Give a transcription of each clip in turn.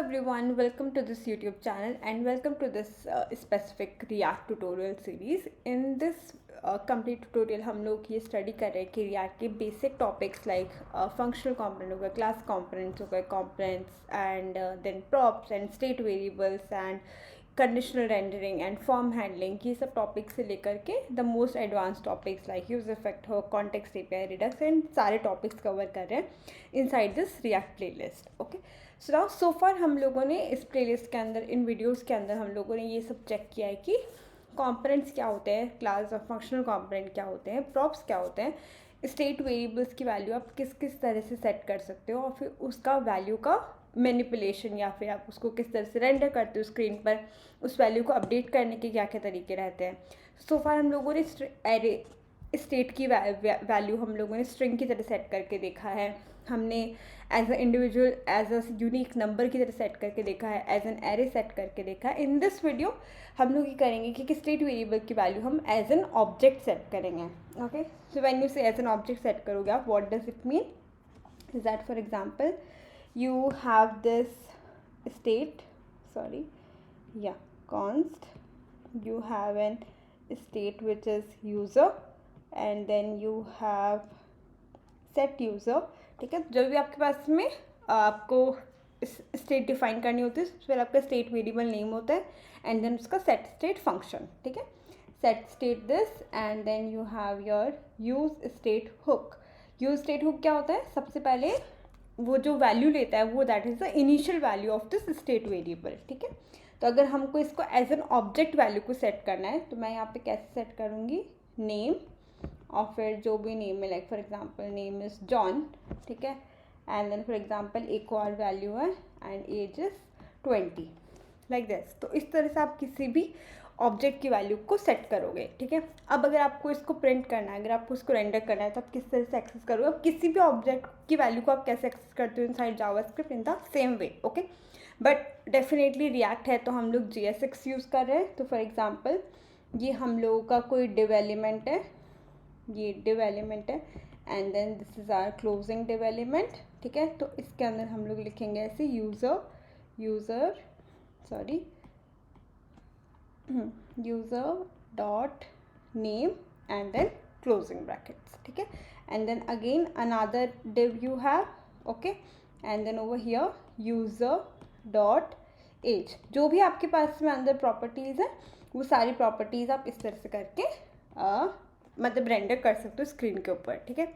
Everyone, welcome to this YouTube channel and welcome to this specific React tutorial series. In this complete tutorial हम लोग ये study कर रहे हैं कि React के basic topics like functional component हो गया, class components हो गए, components and then props and state variables and conditional rendering and form handling ये सब टॉपिक्स से लेकर के the most advanced topics like use effect हो, कॉन्टेक्स्ट एपीआई, रिडक्स एंड सारे टॉपिक्स कवर कर रहे हैं inside this React playlist. Okay, so far हम लोगों ने इस प्लेलिस्ट के अंदर, इन वीडियोस के अंदर हम लोगों ने ये सब चेक किया है कि कॉम्पोनेंट्स क्या होते हैं, क्लास और फंक्शनल कॉम्पोनेंट क्या होते हैं, प्रॉप्स क्या होते हैं, स्टेट वेरिएबल्स की वैल्यू आप किस किस तरह से सेट कर सकते हो और फिर उसका वैल्यू का मैनिपुलेशन या फिर आप उसको किस तरह से रेंडर करते हो स्क्रीन पर, उस वैल्यू को अपडेट करने के क्या क्या तरीके रहते हैं. सो फार हम लोगों ने एरे स्टेट की वैल्यू हम लोगों ने स्ट्रिंग की तरह सेट करके देखा है, हमने as a individual as a unique number की तरह सेट करके देखा है, एज एन एरे सेट करके देखा है. इन दिस वीडियो हम लोग ये करेंगे कि स्टेट वेरिएबल की वैल्यू हम एज एन ऑब्जेक्ट सेट करेंगे. ओके, सो व्हेन यू से एज एन ऑब्जेक्ट सेट करोगे आप, what does it mean is that for example you have this state, const, you have an state which is user and then you have set user. ठीक है, जब भी आपके पास में आपको स्टेट डिफाइन करनी होती है फिर आपका स्टेट वेरिएबल नेम होता है एंड देन उसका सेट स्टेट फंक्शन. ठीक है, set state this and then you have your use state hook. Use state hook क्या होता है, सबसे पहले वो जो वैल्यू लेता है वो that is the initial value of this state variable. ठीक है, तो अगर हमको इसको एज एन ऑब्जेक्ट वैल्यू को सेट करना है तो मैं यहाँ पे कैसे सेट करूँगी, नेम और फिर जो भी नेम है, like for example name is John. ठीक है, एंड देन फॉर एग्जांपल एक और वैल्यू है and age is 20 like this. तो इस तरह से आप किसी भी ऑब्जेक्ट की वैल्यू को सेट करोगे. ठीक है, अब अगर आपको इसको प्रिंट करना है, अगर आपको इसको रेंडर करना है तो आप किस तरह से एक्सेस करोगे, अब किसी भी ऑब्जेक्ट की वैल्यू को आप कैसे एक्सेस करते हो inside JavaScript in the same way. Okay, but definitely react है तो हम लोग JSX यूज़ कर रहे हैं. तो फॉर एग्जांपल ये हम लोगों का कोई डिव एलिमेंट है, ये डिव एलिमेंट है and then this is our closing div element. ठीक है, तो इसके अंदर हम लोग लिखेंगे ऐसे user dot name and then closing brackets. ठीक है, and then again another div you have. okay, and then over here user dot age. जो भी आपके पास में अंदर प्रॉपर्टीज़ है वो सारी प्रॉपर्टीज़ आप इस तरह से करके मतलब रेंडर कर सकते हो स्क्रीन के ऊपर. ठीक है,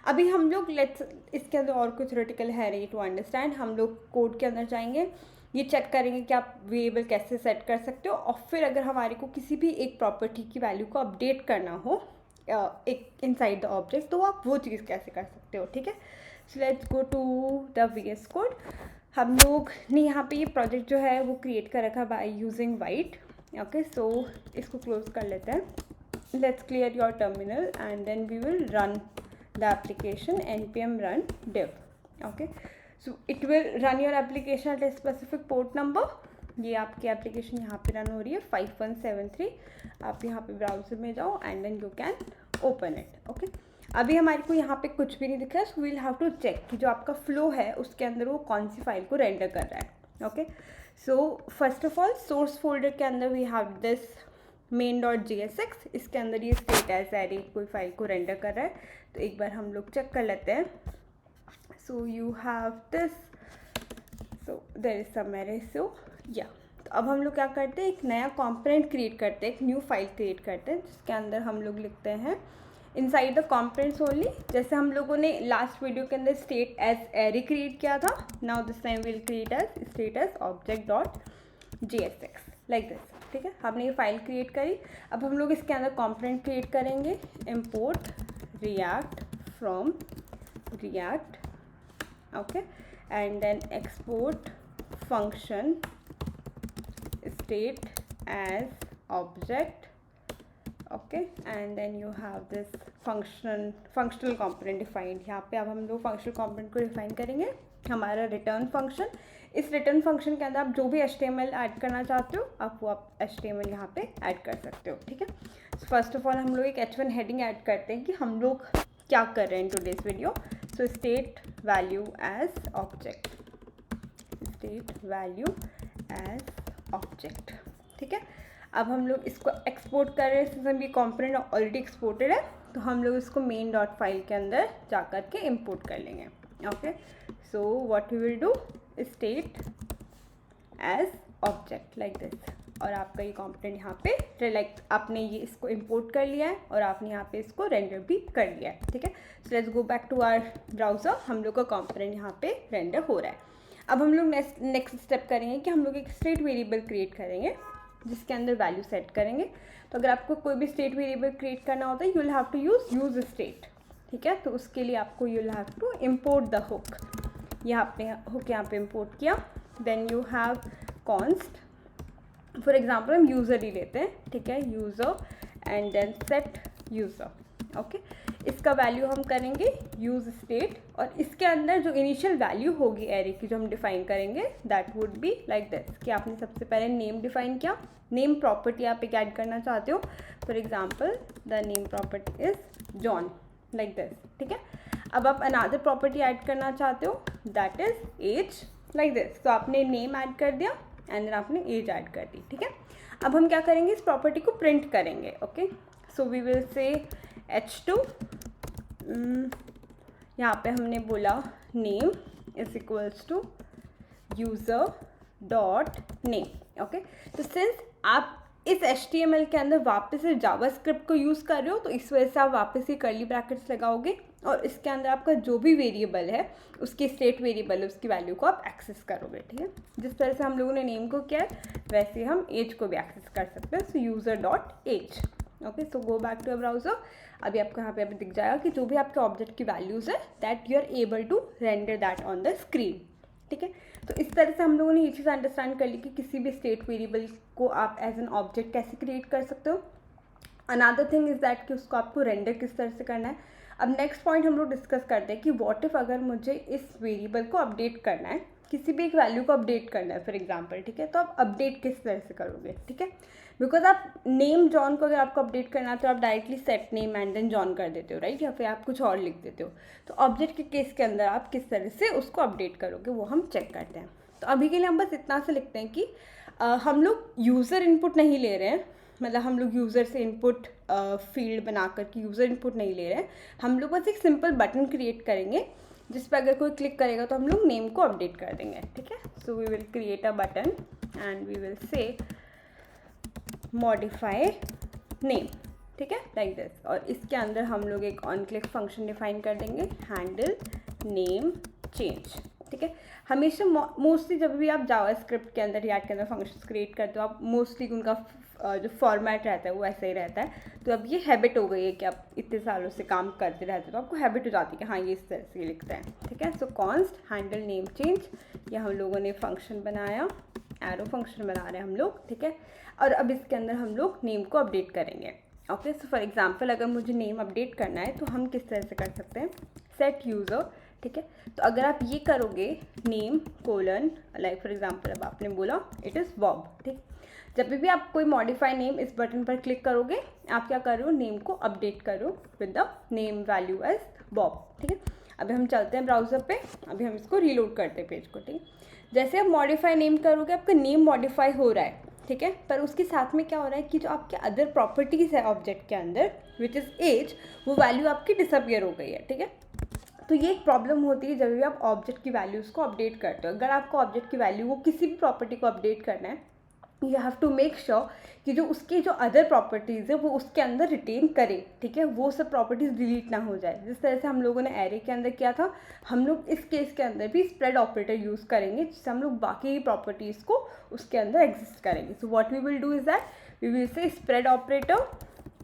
अभी हम लोग इसके अंदर और कुछ थ्योरेटिकल है नहीं टू अंडरस्टैंड. हम लोग कोड के अंदर जाएंगे, ये चेक करेंगे कि आप वेरिएबल कैसे सेट कर सकते हो और फिर अगर हमारे को किसी भी एक प्रॉपर्टी की वैल्यू को अपडेट करना हो एक इनसाइड द ऑब्जेक्ट तो आप वो चीज़ कैसे कर सकते हो. ठीक है, so let's go to the VS code. हम लोग ने यहाँ पे ये प्रोजेक्ट जो है वो क्रिएट कर रखा by using Vite. Okay, so इसको क्लोज कर लेते हैं. Let's clear your terminal and then we will run the application npm run dev. Okay, so it will run your application at a specific port number. ये आपकी application यहाँ पे run हो रही है 5173. आप यहाँ पे ब्राउज़र में जाओ and then you can open it. Okay, अभी हमारे को यहाँ पे कुछ भी नहीं दिख रहा है, so we'll have to check कि जो आपका फ्लो है उसके अंदर वो कौन सी फाइल को रेंडर कर रहा है. Okay, so first of all source folder के अंदर वी हैव दिस main.jsx. इसके अंदर ये स्टेट एज एरे कोई फाइल को रेंडर कर रहा है. तो एक बार हम लोग चेक कर लेते हैं. So you have this, so there is some error, so yeah. तो अब हम लोग क्या करते हैं, एक नया कॉम्पोनेंट क्रिएट करते हैं, एक न्यू फाइल क्रिएट करते हैं जिसके अंदर हम लोग लिखते हैं इनसाइड द कॉम्पोनेंट्स ओनली. जैसे हम लोगों ने लास्ट वीडियो के अंदर स्टेट एज एरे क्रिएट किया था, now this time will create as state as object dot JSX like this. ठीक है, हमने ये फाइल क्रिएट करी. अब हम लोग इसके अंदर कॉम्पोनेंट क्रिएट करेंगे, import react from react. okay, and then export function state as object. okay, and then you have this functional component defined. यहाँ पे अब हम लोग functional component को define करेंगे, हमारा return function. इस return function के अंदर आप जो भी HTML ऐड करना चाहते हो आप वो आप HTML यहाँ पे ऐड कर सकते हो. ठीक है, फर्स्ट ऑफ ऑल हम लोग एक H1 हेडिंग ऐड करते हैं कि हम लोग क्या कर रहे हैं in today's video. So state value as object, state value as object. ठीक है, अब हम लोग इसको एक्सपोर्ट कर रहे हैं, सिंस ये कंपोनेंट ऑलरेडी एक्सपोर्टेड है तो हम लोग इसको मेन डॉट फाइल के अंदर जा कर के इम्पोर्ट कर लेंगे। Okay, so what we will do, state as object like this, और आपका ये कंपोनेंट यहाँ पे लाइक आपने ये इसको इंपोर्ट कर लिया है और आपने यहाँ पे इसको रेंडर भी कर लिया है। ठीक है, so let's go back to our browser, हम लोग का कंपोनेंट यहाँ पे रेंडर हो रहा है। अब हम लोग नेक्स्ट स्टेप करेंगे कि हम लोग एक स्टेट वेरिएबल क्रिएट करेंगे जिसके अंदर वैल्यू सेट करेंगे। तो अगर आपको कोई भी स्टेट वेरिएबल क्रिएट करना होता है you will have to use state. ठीक है, तो उसके लिए आपको you will have to import the hook, यहाँ पे हुक यहाँ पे इम्पोर्ट किया, then you have const, for example हम यूज़र ही लेते हैं। ठीक है, user and then set user. Okay, इसका वैल्यू हम करेंगे यूज स्टेट, और इसके अंदर जो इनिशियल वैल्यू होगी एरे की जो हम डिफाइन करेंगे that would be like this, कि आपने सबसे पहले नेम डिफाइन किया, नेम प्रॉपर्टी आप एक ऐड करना चाहते हो, for example the name property is John like this. ठीक है, अब आप अनदर प्रॉपर्टी ऐड करना चाहते हो that is age like this, तो आपने नेम ऐड कर दिया एंड देन आपने एज ऐड कर दी। ठीक है, अब हम क्या करेंगे, इस प्रॉपर्टी को प्रिंट करेंगे। ओके, सो वी विल से h2, यहाँ पे हमने बोला name is equals to user dot name. Okay, तो सिंस आप इस HTML के अंदर वापस से जावास्क्रिप्ट को यूज़ कर रहे हो तो इस वजह से आप वापस ही कर्ली ब्रैकेट्स लगाओगे और इसके अंदर आपका जो भी वेरिएबल है उसकी स्टेट वेरिएबल है उसकी वैल्यू को आप एक्सेस करोगे। ठीक है, जिस तरह से हम लोगों ने नेम को किया है वैसे हम एज को भी एक्सेस कर सकते हैं, so user dot age. Okay, so go back to a browser, अभी आपको यहाँ पे अभी दिख जाएगा कि जो भी आपके ऑब्जेक्ट की वैल्यूज़ है that you are able to render that on the screen. ठीक है, तो इस तरह से हम लोगों ने ये चीज़ अंडरस्टैंड कर ली कि किसी भी स्टेट वेरिएबल को आप एज एन ऑब्जेक्ट कैसे क्रिएट कर सकते हो। अनदर थिंग इज़ दैट कि उसको आपको रेंडर किस तरह से करना है। अब नेक्स्ट पॉइंट हम लोग डिस्कस करते हैं कि व्हाट इफ़ अगर मुझे इस वेरिएबल को अपडेट करना है, किसी भी एक वैल्यू को अपडेट करना है फॉर एग्जांपल। ठीक है, तो आप अपडेट किस तरह से करोगे। ठीक है, बिकॉज आप नेम जॉन को अगर आपको अपडेट करना है तो आप directly set name and then John कर देते हो, राइट, या फिर आप कुछ और लिख देते हो। तो ऑब्जेक्ट के केस के अंदर आप किस तरह से उसको अपडेट करोगे वो हम चेक करते हैं। तो अभी के लिए हम बस इतना से लिखते हैं कि हम लोग यूज़र इनपुट नहीं ले रहे हैं, मतलब हम लोग यूज़र से इनपुट फील्ड बना कर के यूज़र इनपुट नहीं ले रहे हैं, हम लोग बस एक सिंपल बटन क्रिएट करेंगे जिस पर अगर कोई क्लिक करेगा तो हम लोग नेम को अपडेट कर देंगे। ठीक है, so we will create a button and we will say modify name. ठीक है, लाइक दिस, और इसके अंदर हम लोग एक ऑन क्लिक फंक्शन डिफाइन कर देंगे, हैंडल नेम चेंज। ठीक है, हमेशा मोस्टली जब भी आप जावास्क्रिप्ट के अंदर रिएक्ट के अंदर फंक्शंस क्रिएट करते हो आप मोस्टली उनका जो फॉर्मेट रहता है वो ऐसा ही रहता है। तो अब ये हैबिट हो गई है कि आप इतने सालों से काम करते रहते हो तो आपको हैबिट हो जाती है कि हाँ ये इस तरह से लिखता है। ठीक है, सो कॉन्स्ट हैंडल नेम चेंज, ये हम लोगों ने फंक्शन बनाया, एरो फंक्शन बना रहे हैं हम लोग। ठीक है, और अब इसके अंदर हम लोग नेम को अपडेट करेंगे। ओके, सो फॉर एग्जांपल अगर मुझे नेम अपडेट करना है तो हम किस तरह से कर सकते हैं, सेट यूज़र। ठीक है, तो अगर आप ये करोगे name colon like for example अब आपने बोला इट इज़ बॉब। ठीक, जब भी आप कोई मॉडिफाई नेम इस बटन पर क्लिक करोगे आप क्या कर रहे हो, नेम को अपडेट करो with the name value as Bob. ठीक है, अभी हम चलते हैं ब्राउज़र पे, अभी हम इसको रीलोड करते हैं पेज को। ठीक है, जैसे आप मॉडिफाई नेम करोगे आपका नेम मॉडिफाई हो रहा है। ठीक है, पर उसके साथ में क्या हो रहा है कि जो आपके अदर प्रॉपर्टीज़ है ऑब्जेक्ट के अंदर विच इज़ एज, वो वैल्यू आपकी डिसअपियर हो गई है। ठीक है, तो ये एक प्रॉब्लम होती है जब भी आप ऑब्जेक्ट की वैल्यूज़ को अपडेट करते हो। अगर आपको ऑब्जेक्ट की वैल्यू को किसी भी प्रॉपर्टी को अपडेट करना है you have to make sure कि जो उसकी जो अदर प्रॉपर्टीज़ है वो उसके अंदर रिटेन करे। ठीक है, वो सब प्रॉपर्टीज़ डिलीट ना हो जाए। जिस तरह से हम लोगों ने एरे के अंदर किया था, हम लोग इस केस के अंदर भी स्प्रेड ऑपरेटर यूज़ करेंगे जिससे हम लोग बाकी प्रॉपर्टीज़ को उसके अंदर एग्जिस्ट करेंगे। So what we will do is that we will say spread operator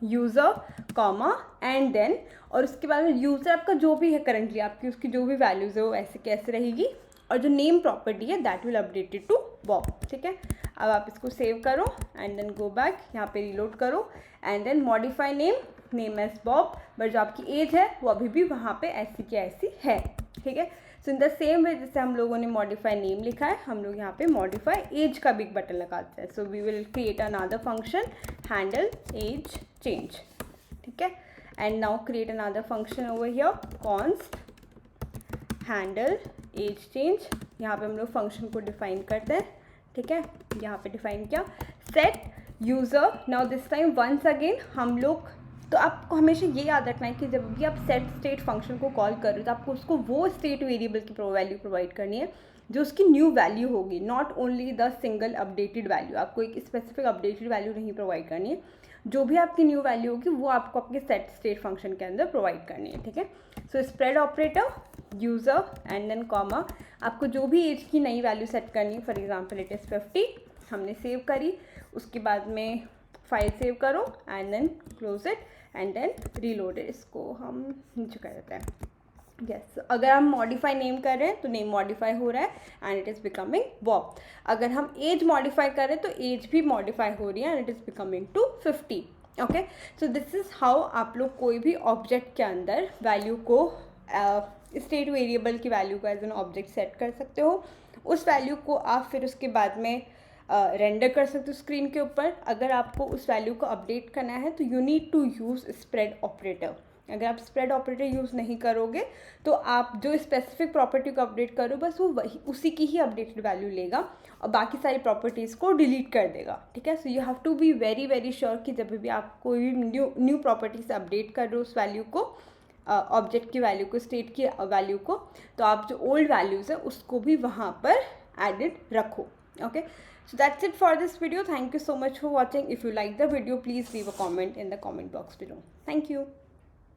user comma and then, और उसके बाद में यूज़र आपका जो भी है करंटली आपकी उसकी जो भी वैल्यूज़ है वो ऐसे कैसे रहेगी, और जो नेम प्रॉपर्टी है that will updated to Bob. ठीक है, अब आप इसको सेव करो एंड देन गो बैक, यहाँ पे रीलोड करो and then modify name as Bob, but जो आपकी एज है वो अभी भी वहाँ पे ऐसी की ऐसी है। ठीक है, सो इन द सेम वे जैसे हम लोगों ने मॉडिफाई नेम लिखा है हम लोग यहाँ पे मॉडिफाई एज का भी एक बटन लगाते हैं। So we will create another function handle age change. ठीक है, and now create another function over here const handle age change, यहाँ पे हम लोग फंक्शन को डिफाइन करते हैं, ठीक है, यहाँ पे डिफाइन किया set user. Now this time once again हम लोग, तो आपको हमेशा ये याद रखना है कि जब भी आप सेट स्टेट फंक्शन को कॉल कर रहे हो तो आपको उसको वो स्टेट वेरिएबल की वैल्यू प्रोवाइड करनी है जो उसकी न्यू वैल्यू होगी, not only the single updated value. आपको एक स्पेसिफिक अपडेटेड वैल्यू नहीं प्रोवाइड करनी है, जो भी आपकी न्यू वैल्यू होगी वो आपको आपके सेट स्टेट फंक्शन के अंदर प्रोवाइड करनी है, ठीक है। So spread operator, user and then comma, आपको जो भी एज की नई वैल्यू सेट करनी है, फॉर एग्जांपल इट इज़ 50, हमने सेव करी, उसके बाद में फाइल सेव करो and then close it and then reload it. इसको हम नीचे कर देते हैं, यस। अगर हम मॉडिफाई नेम कर रहे हैं तो नेम मॉडिफाई हो रहा है and it is becoming Bob. अगर हम एज मॉडिफाई कर रहे हैं तो एज भी मॉडिफाई हो रही है and it is becoming too 50, okay. So this is how आप लोग कोई भी ऑब्जेक्ट के अंदर वैल्यू को स्टेट वेरिएबल की वैल्यू को एज एन ऑब्जेक्ट सेट कर सकते हो। उस वैल्यू को आप फिर उसके बाद में रेंडर कर सकते हो स्क्रीन के ऊपर। अगर आपको उस वैल्यू को अपडेट करना है तो you need to use spread operator. अगर आप स्प्रेड ऑपरेटर यूज़ नहीं करोगे तो आप जो स्पेसिफिक प्रॉपर्टी को अपडेट करो बस वो वही उसी की ही अपडेटेड वैल्यू लेगा और बाकी सारी प्रॉपर्टीज़ को डिलीट कर देगा, ठीक है। So you have to be very very sure कि जब भी आप कोई भी न्यू प्रॉपर्टी से अपडेट कर रहे हो उस वैल्यू को, ऑब्जेक्ट की वैल्यू को, स्टेट की वैल्यू को, तो आप जो ओल्ड वैल्यूज़ है उसको भी वहाँ पर एडिड रखो, okay. So that's it for this video. Thank you so much for watching. If you like the video, please leave a comment in the comment box below. Thank you.